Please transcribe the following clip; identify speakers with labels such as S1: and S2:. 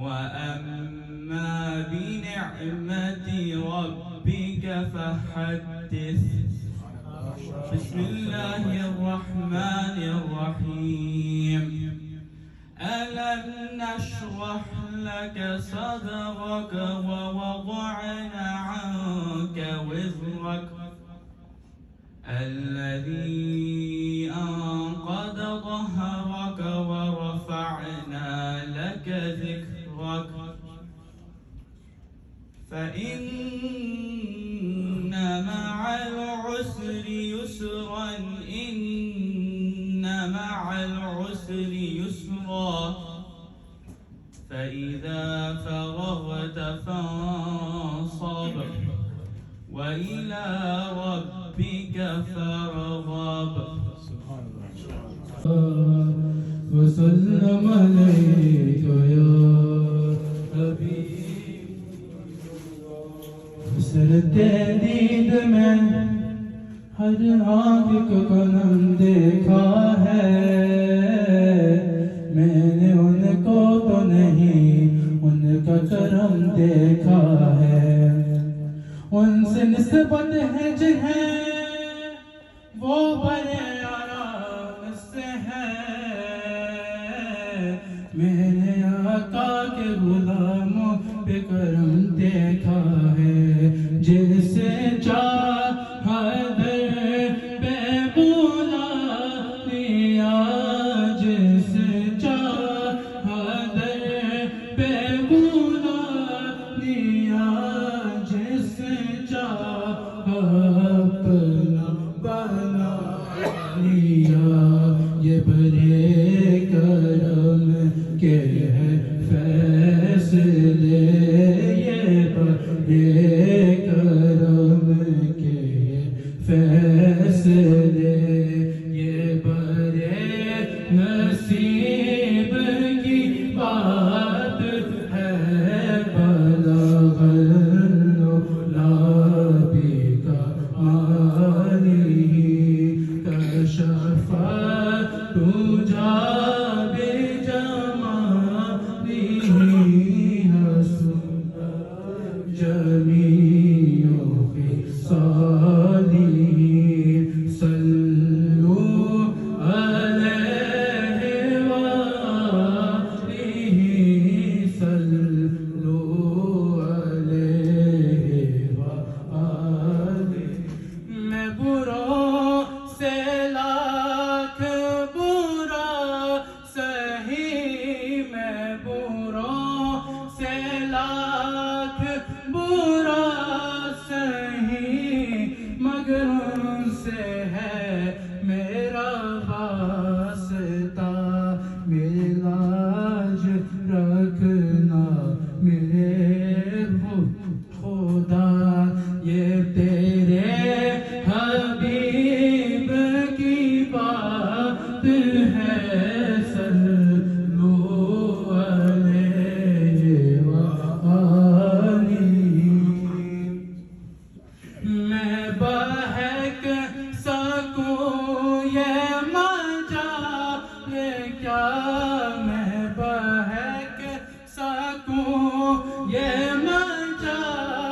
S1: وأما بنعمة ربك فحدث. بسم الله الرحمن الرحيم. ألم نشرح لك صدرك ووضعنا عنك وزرك الذي أنقض ظهرك ورفعنا لك ذكرك فإن مع العسر يسرا إن مع العسر يسرا فإذا فرغت فانصب وإلى ربك فارغب.
S2: وسلم عليك يا حبيب. سرتے دید میں ہر آنکھ کو کرم دیکھا ہے، میں نے ان کو تو نہیں ان کا کرم دیکھا ہے. ان سے نسبت ہے جنہیں وہ بڑے آرام سے ہے، میرے آقا کے غلاموں پہ کرم دیکھا ہے. جسے چاہا در پہ بولا لیا، جسے چاہا در پہ بولا لیا، جسے چاہا اپنا بنا لیا. یہ بڑے کرم کے ہیں فیصلے، یہ بڑے کرم کے فیصلے، یہ بڑے نصیب کی بات ہے. بلغ العلا بکمالہ کشف الدجی بجمالہ حسن جمیع خصالہ. صلوا علیہ وآلہ، صلوا علیہ وآلہ. میں بروں سے لاکھ برا سہی، میں بروں سے لاکھ برا سہی، مگر ان سے ہے میرا واسطہ. میری لاج رکھنا میرے خدا، یہ تیرے حبیب کی بات ہے. صلوا علیہ وآلہ. میں بہک سکوں یہ مجال کیا، میں بہک سکوں یہ مجال